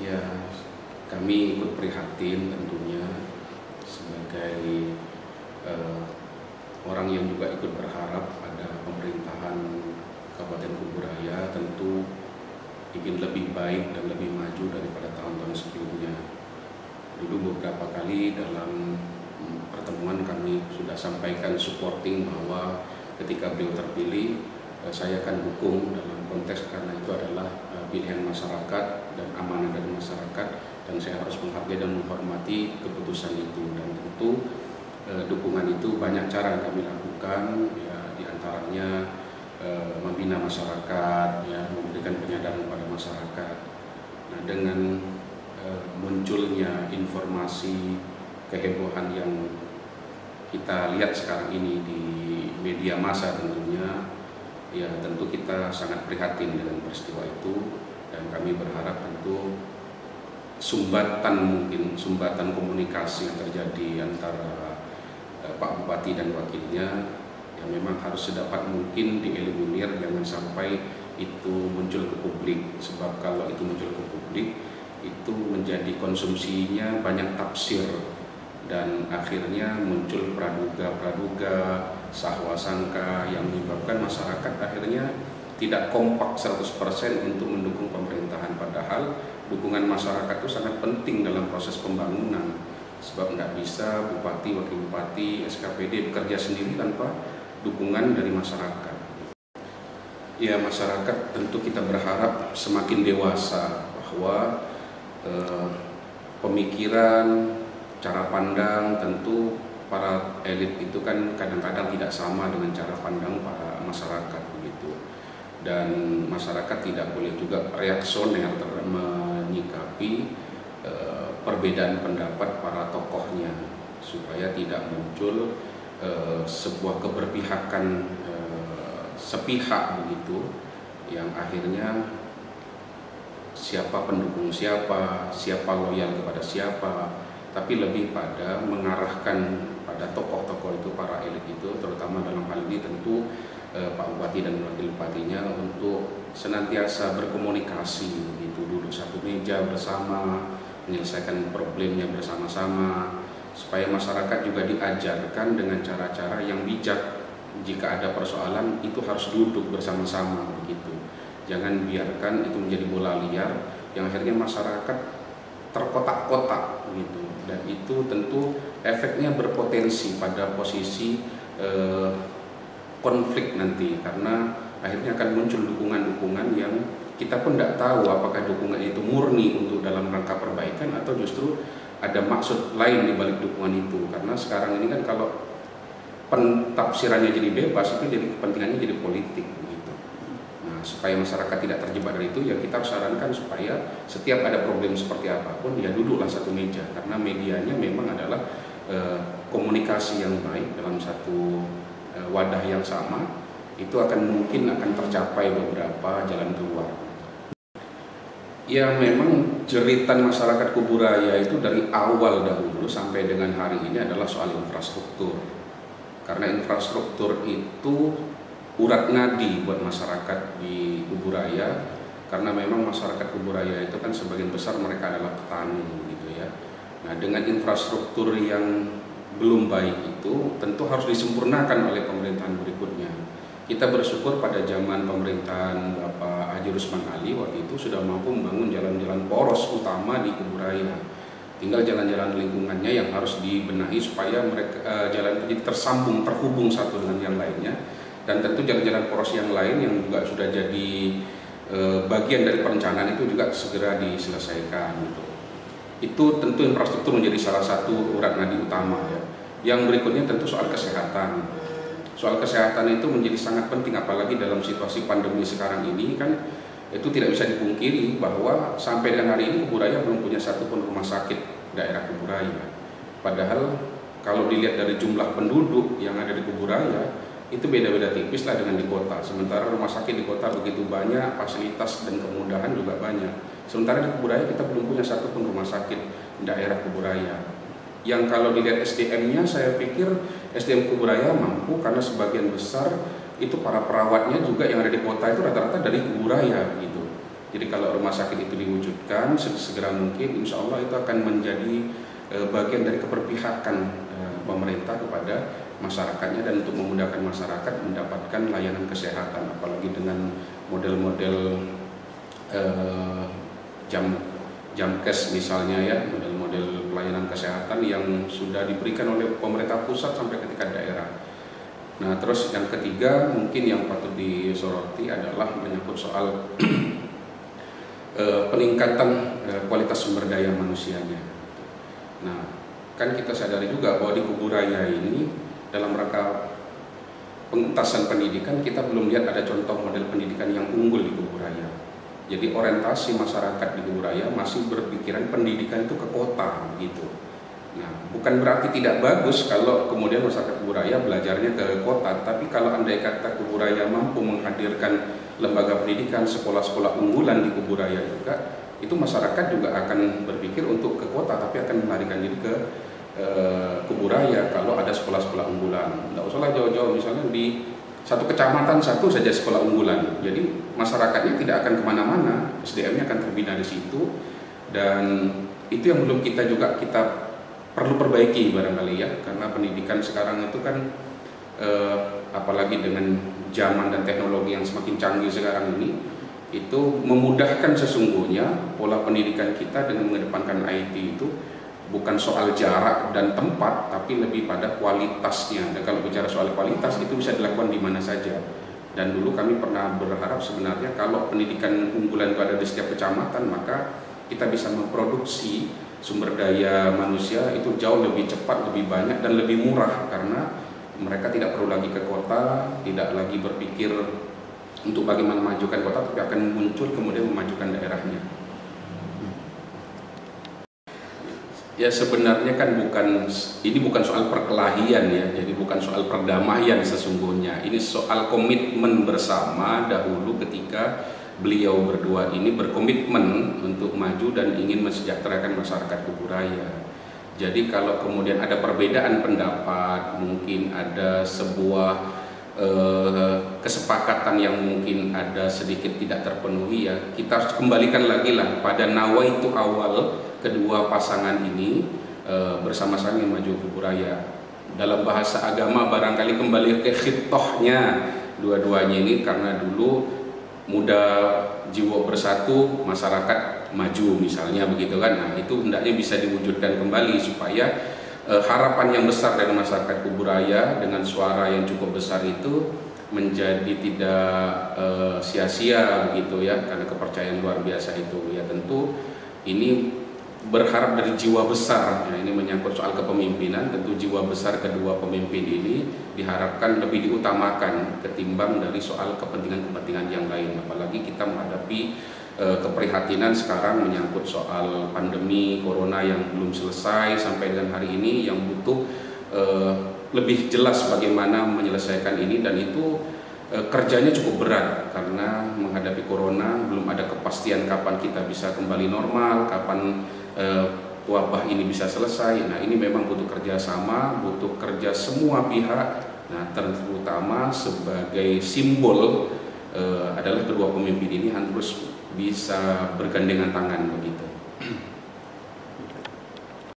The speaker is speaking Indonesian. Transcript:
Ya, kami ikut prihatin tentunya sebagai eh, orang yang juga ikut berharap pada pemerintahan Kabupaten Kuburaya tentu ingin lebih baik dan lebih maju daripada tahun-tahun sebelumnya. Dulu beberapa kali dalam pertemuan kami sudah sampaikan supporting bahwa ketika beliau terpilih, saya akan dukung dalam konteks karena itu adalah pilihan masyarakat dan amanah dari masyarakat, dan saya harus menghargai dan menghormati keputusan itu. Dan tentu dukungan itu banyak cara yang kami lakukan, ya, diantaranya membina masyarakat, ya, memberikan penyadaran pada masyarakat. Nah, dengan munculnya informasi kehebohan yang kita lihat sekarang ini di media massa tentunya, ya tentu kita sangat prihatin dengan peristiwa itu, dan kami berharap tentu sumbatan komunikasi yang terjadi antara Pak Bupati dan wakilnya yang memang harus sedapat mungkin dieliminir, jangan sampai itu muncul ke publik, sebab kalau itu muncul ke publik itu menjadi konsumsinya banyak tafsir dan akhirnya muncul praduga, sangka yang menyebabkan masyarakat akhirnya tidak kompak 100% untuk mendukung pemerintahan, padahal dukungan masyarakat itu sangat penting dalam proses pembangunan, sebab tidak bisa bupati, wakil bupati, SKPD bekerja sendiri tanpa dukungan dari masyarakat. Ya, masyarakat tentu kita berharap semakin dewasa bahwa pemikiran, cara pandang tentu para elit itu kan kadang-kadang tidak sama dengan cara pandang para masyarakat begitu. Dan masyarakat tidak boleh juga reaksioner menyikapi perbedaan pendapat para tokohnya, supaya tidak muncul sebuah keberpihakan sepihak begitu, yang akhirnya siapa pendukung siapa loyal kepada siapa, tapi lebih pada mengarahkan pada tokoh-tokoh itu, para elit itu, terutama dalam hal ini tentu Pak Bupati dan Wakil Bupatinya untuk senantiasa berkomunikasi gitu, duduk satu meja bersama, menyelesaikan problemnya bersama-sama, supaya masyarakat juga diajarkan dengan cara-cara yang bijak. Jika ada persoalan itu harus duduk bersama-sama begitu. Jangan biarkan itu menjadi bola liar yang akhirnya masyarakat terkotak-kotak gitu, dan itu tentu efeknya berpotensi pada posisi konflik nanti, karena akhirnya akan muncul dukungan-dukungan yang kita pun tidak tahu apakah dukungan itu murni untuk dalam rangka perbaikan atau justru ada maksud lain di balik dukungan itu. Karena sekarang ini kan kalau pentafsirannya jadi bebas, itu jadi kepentingannya jadi politik begitu. Nah, supaya masyarakat tidak terjebak dari itu, ya kita harus sarankan supaya setiap ada problem seperti apapun ya duduklah satu meja, karena medianya memang adalah komunikasi yang baik dalam satu wadah yang sama, itu akan tercapai beberapa jalan keluar. Ya, memang jeritan masyarakat Kuburaya itu dari awal dahulu sampai dengan hari ini adalah soal infrastruktur. Karena infrastruktur itu urat nadi buat masyarakat di Kuburaya, karena memang masyarakat Kuburaya itu kan sebagian besar mereka adalah petani gitu ya. Nah, dengan infrastruktur yang belum baik itu tentu harus disempurnakan oleh pemerintahan berikutnya. Kita bersyukur pada zaman pemerintahan Bapak Haji Rusman Ali waktu itu sudah mampu membangun jalan-jalan poros utama di Kuburaya. Tinggal jalan-jalan lingkungannya yang harus dibenahi supaya mereka jalan itu tersambung, terhubung satu dengan yang lainnya. Dan tentu jalan-jalan poros yang lain yang juga sudah jadi bagian dari perencanaan itu juga segera diselesaikan gitu. Itu tentu infrastruktur menjadi salah satu urat nadi utama ya. Yang berikutnya tentu soal kesehatan. Soal kesehatan itu menjadi sangat penting, apalagi dalam situasi pandemi sekarang ini kan itu tidak bisa dipungkiri bahwa sampai dengan hari ini Kuburaya belum punya satupun rumah sakit daerah Kuburaya. Padahal kalau dilihat dari jumlah penduduk yang ada di Kuburaya itu beda-beda tipis lah dengan di kota. Sementara rumah sakit di kota begitu banyak, fasilitas dan kemudahan juga banyak. Sementara di Kuburaya kita belum punya satupun rumah sakit daerah Kuburaya. Yang kalau dilihat SDM-nya, saya pikir SDM Kuburaya mampu, karena sebagian besar itu para perawatnya juga yang ada di kota itu rata-rata dari Kuburaya gitu. Jadi kalau rumah sakit itu diwujudkan segera mungkin, insya Allah itu akan menjadi bagian dari keberpihakan pemerintah kepada masyarakatnya dan untuk memudahkan masyarakat mendapatkan layanan kesehatan, apalagi dengan model-model Jamkes misalnya ya, model-model pelayanan kesehatan yang sudah diberikan oleh pemerintah pusat sampai ke tingkat daerah. Nah, terus yang ketiga mungkin yang patut disoroti adalah menyangkut soal peningkatan kualitas sumber daya manusianya. Nah, kan kita sadari juga bahwa di Kuburaya ini dalam rangka pengentasan pendidikan kita belum lihat ada contoh model pendidikan yang unggul di Kuburaya. Jadi orientasi masyarakat di Kuburaya masih berpikiran pendidikan itu ke kota gitu. Nah, bukan berarti tidak bagus kalau kemudian masyarakat Kuburaya belajarnya ke kota, tapi kalau andai kata Kuburaya mampu menghadirkan lembaga pendidikan, sekolah-sekolah unggulan di Kuburaya juga, itu masyarakat juga akan berpikir untuk ke kota, tapi akan melarikan diri ke Kuburaya kalau ada sekolah-sekolah unggulan. Tidak usahlah jauh-jauh, misalnya di satu kecamatan satu saja sekolah unggulan, jadi masyarakatnya tidak akan kemana-mana, SDM-nya akan terbina di situ, dan itu yang belum kita perlu perbaiki barangkali ya, karena pendidikan sekarang itu kan apalagi dengan zaman dan teknologi yang semakin canggih sekarang ini, itu memudahkan sesungguhnya pola pendidikan kita dengan mengedepankan IT itu bukan soal jarak dan tempat, tapi lebih pada kualitasnya. Dan kalau bicara soal kualitas itu bisa dilakukan di mana saja. Dan dulu kami pernah berharap sebenarnya kalau pendidikan unggulan itu ada di setiap kecamatan, maka kita bisa memproduksi sumber daya manusia itu jauh lebih cepat, lebih banyak, dan lebih murah, karena mereka tidak perlu lagi ke kota, tidak lagi berpikir untuk bagaimana memajukan kota, tapi akan muncul kemudian memajukan daerahnya. Ya sebenarnya kan ini bukan soal perkelahian ya, jadi bukan soal perdamaian sesungguhnya. Ini soal komitmen bersama dahulu ketika beliau berdua ini berkomitmen untuk maju dan ingin mensejahterakan masyarakat Kuburaya. Jadi kalau kemudian ada perbedaan pendapat, mungkin ada sebuah kesepakatan yang mungkin ada sedikit tidak terpenuhi ya, kita harus kembalikan lagi lah pada nawaitu awal kedua pasangan ini bersama-sama maju Kuburaya. Dalam bahasa agama barangkali kembali ke khitohnya dua-duanya ini, karena dulu muda jiwa bersatu masyarakat maju misalnya begitu kan. Nah itu hendaknya bisa diwujudkan kembali supaya harapan yang besar dari masyarakat Kuburaya dengan suara yang cukup besar itu menjadi tidak sia-sia begitu ya, karena kepercayaan luar biasa itu ya. Tentu ini berharap dari jiwa besar ya, ini menyangkut soal kepemimpinan, tentu jiwa besar kedua pemimpin ini diharapkan lebih diutamakan ketimbang dari soal kepentingan-kepentingan yang lain, apalagi kita menghadapi keprihatinan sekarang menyangkut soal pandemi corona yang belum selesai sampai dengan hari ini, yang butuh lebih jelas bagaimana menyelesaikan ini, dan itu kerjanya cukup berat karena menghadapi corona belum ada kepastian kapan kita bisa kembali normal, kapan wabah ini bisa selesai. Nah ini memang butuh kerjasama, butuh kerja semua pihak. Nah terutama sebagai simbol adalah kedua pemimpin ini harus bisa bergandengan tangan begitu.